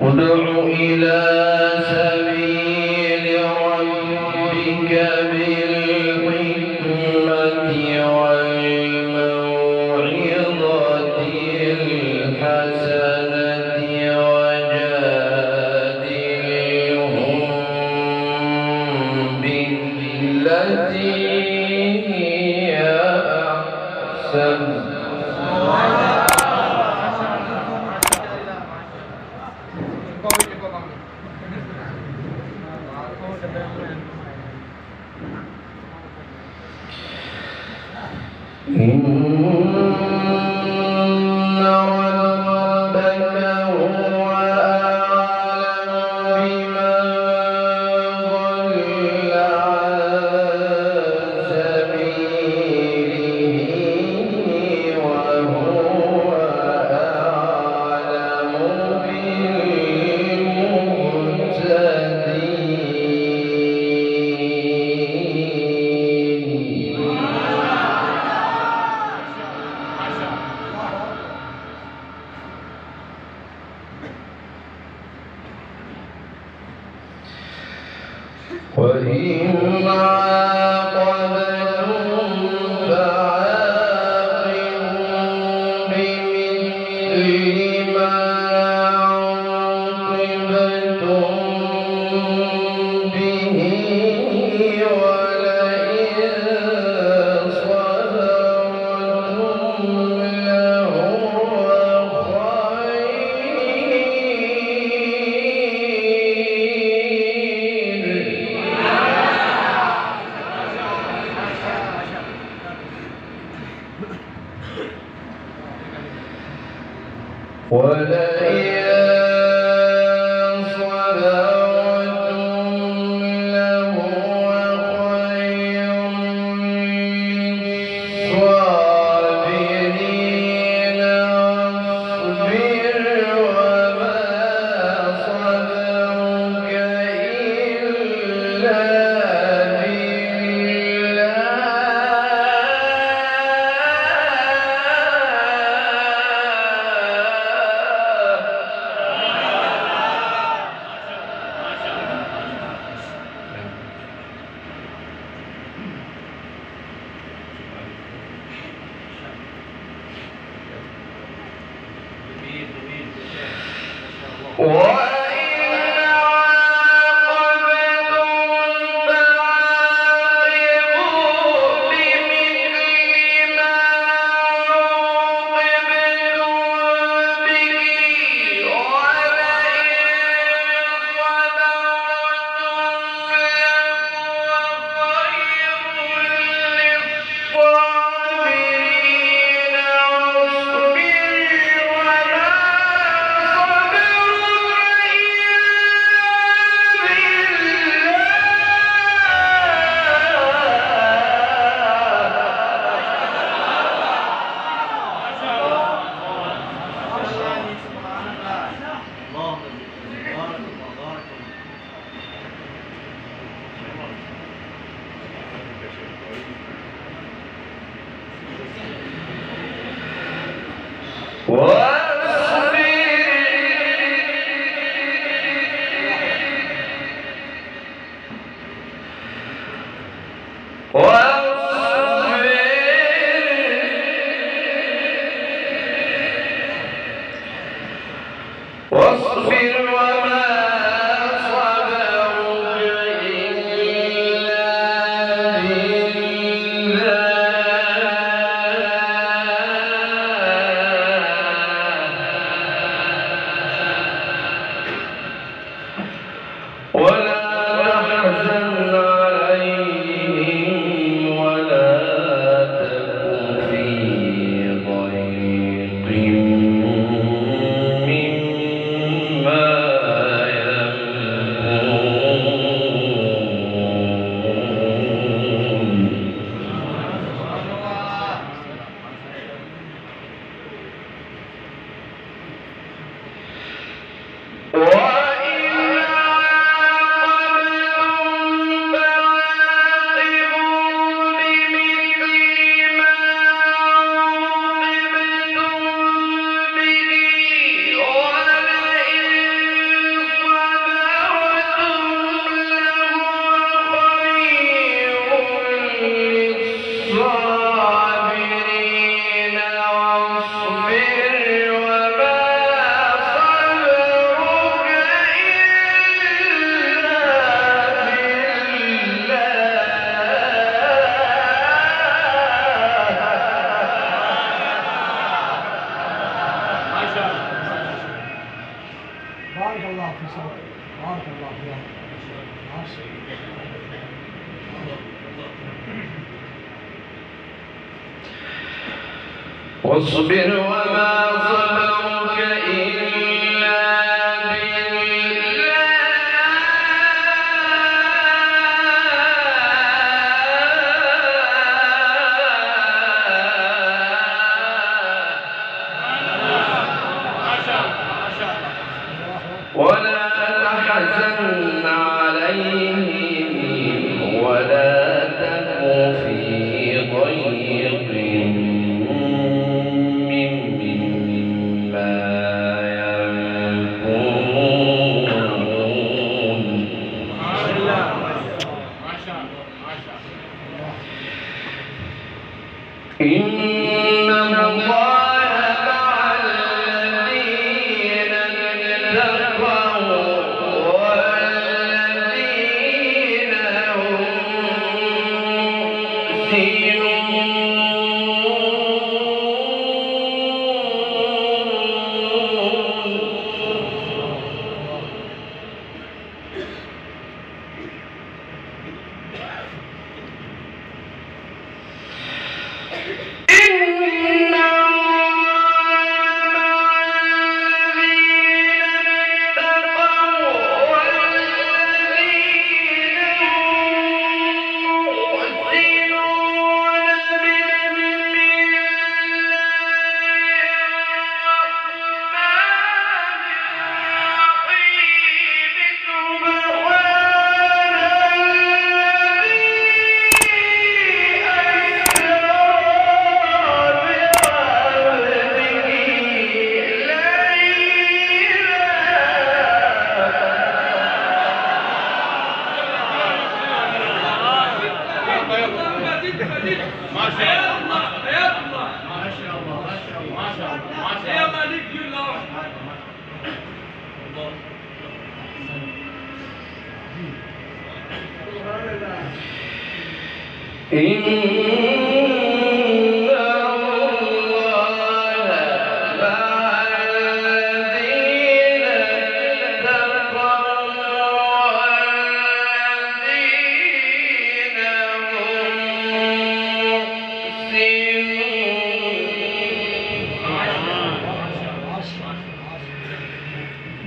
ادع إلى سبيل ربك بالحكمة والموعظة الحسنة وجادلهم بالتي هي أحسن. إن ربك هو أعلم بمن ضل عن سبيله وهو أعلم وإن عاقبتم فعاقبوا بمثل ما عوقبتم به ولئن صبرتم لهو ولئن صبرتم لهو خير للصابرين واصبر وما صبرك إلا واصبر وما صبرك إلا بالله ولا تحزن عليهم ولا تك في ضيق مما بارك الله في صوتك، بارك الله فيك. واصبر وما صبرك إلا بالله ولا تحزن عليهم ولا تك في ضيق مما يمكرون. إن الله مع الذين اتقوا والذين هم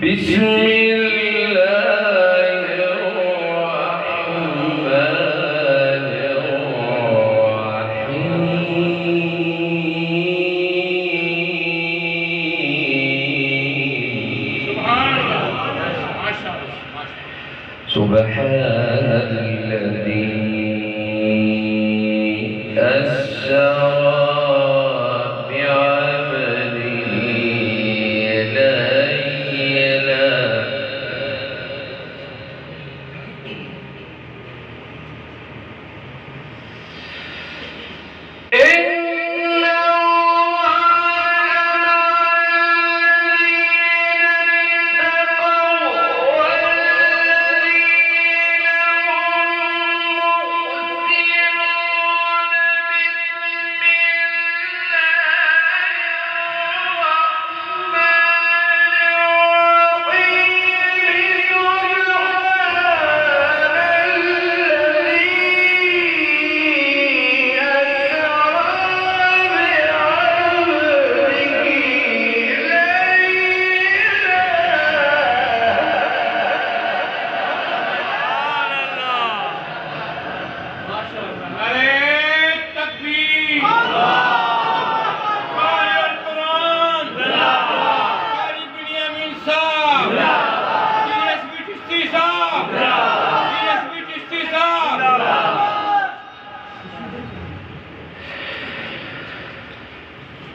بسم الله الرحمن الرحيم. سبحان الذي أسرى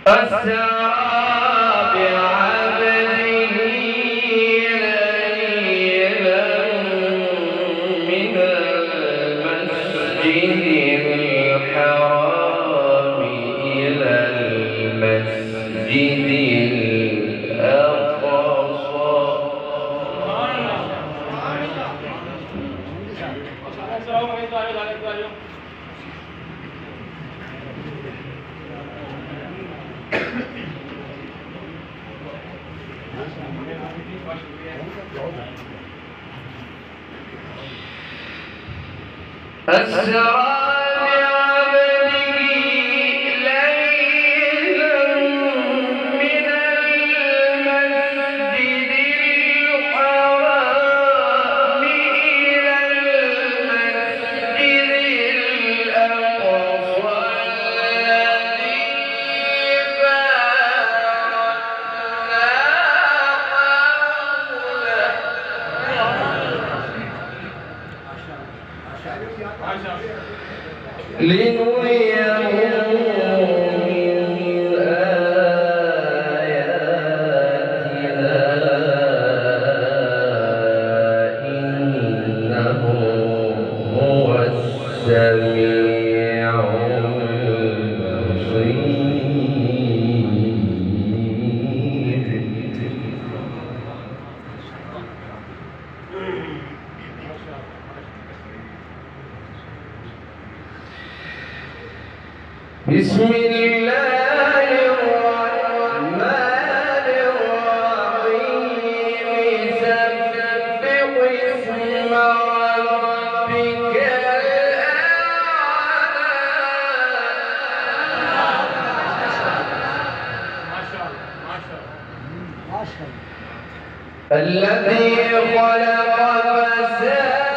Thank you. بسم الله الرحمن الرحيم سبح اسم ربك الذي خلق فسوى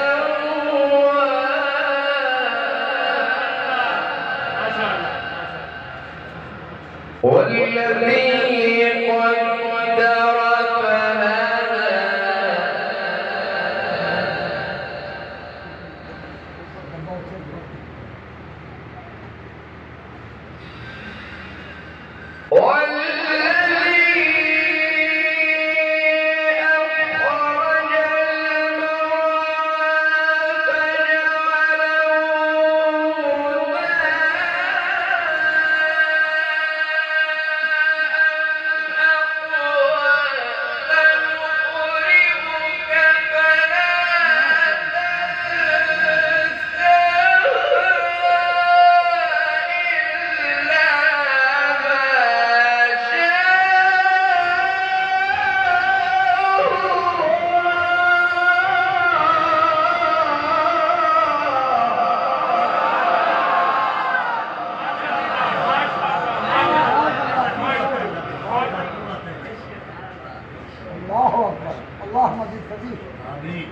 والذي قدر فهدى اللهم زد فزيد. آمين.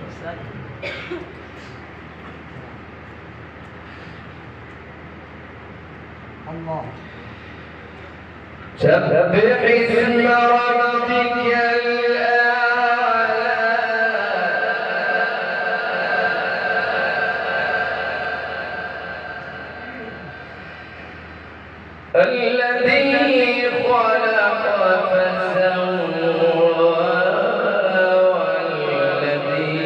الله. سبح اسم ربك الذي خلق فسوى والذي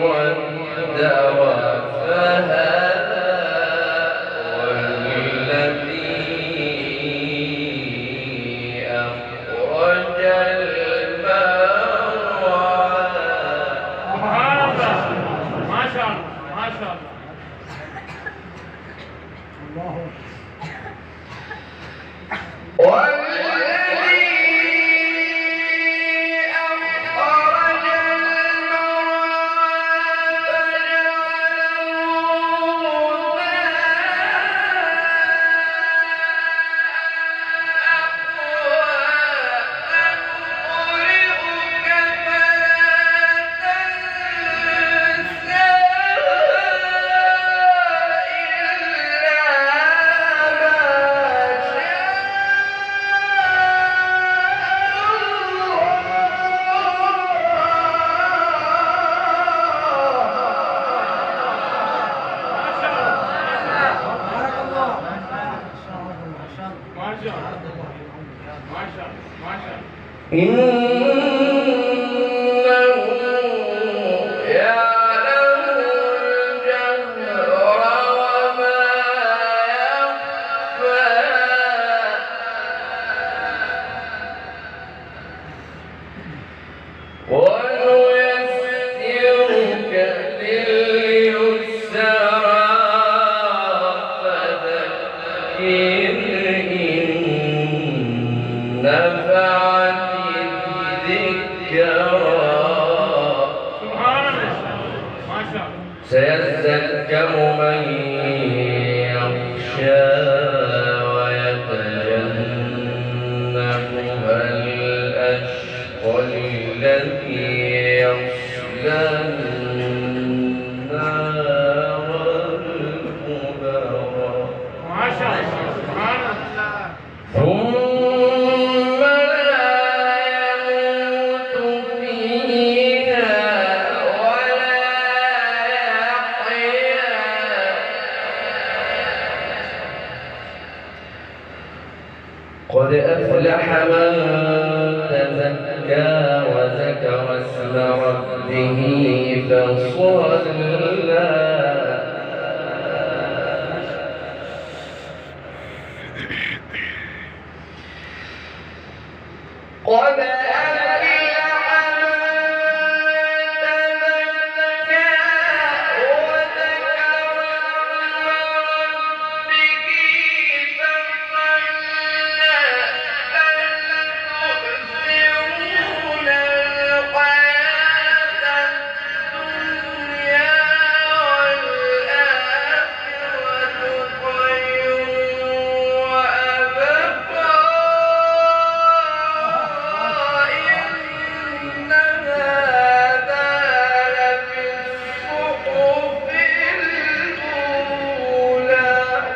قدر فهدى والذي أخرج المرعى. ما شاء الله ما شاء الله. الله. نفعت سبحان الله ما شاء الله. سيذكر من يخشى ويتجنبها الأشقى الذي يصلى النار الكبرى ما شاء الله. سبحان الله. ثم لا يموت فيها ولا يحيا قد أفلح من تزكى وذكر اسم ربه فصلى قد أفلح من تزكى وذكر اسم ربه فصلى بل تؤثرون الحياة الدنيا والآخرة خير وأبقى إن هذا لفي الصحف الأولى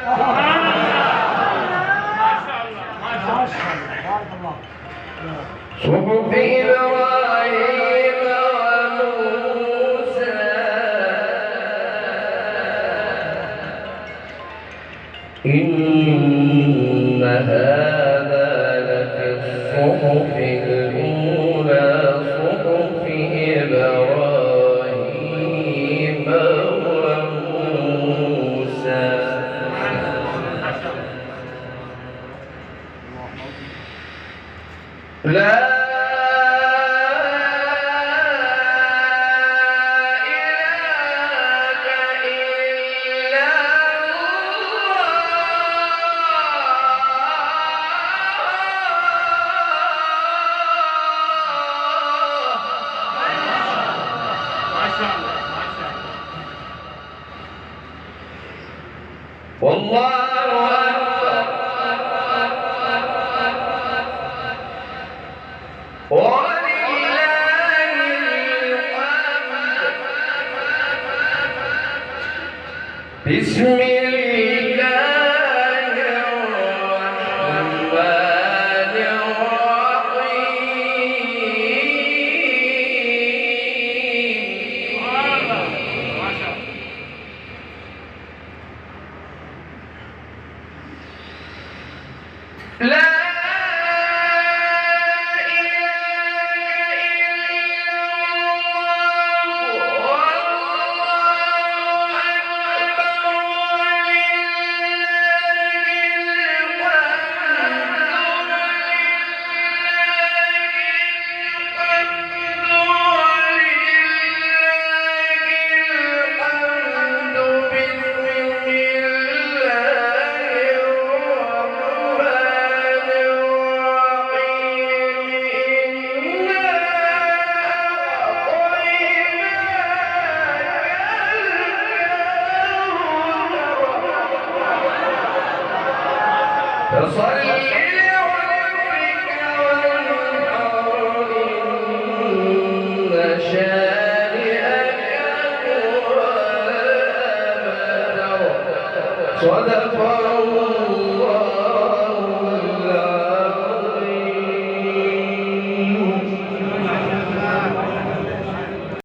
سبحان الله ما شاء الله. ما شاء ما الله. شاء الله بارك الله. صحف إبراهيم وموسى إن هذا لفي الصحف الأولى صحف إبراهيم وموسى لا إله إلا ما شاء الله. ما شاء الله. والله أكبر ولله الحمد بسم الله الرحمن الرحيم سبحان الله ما شاء الله. لا فصل لربك وانحر إن شانئك هو الأبتر صدق الله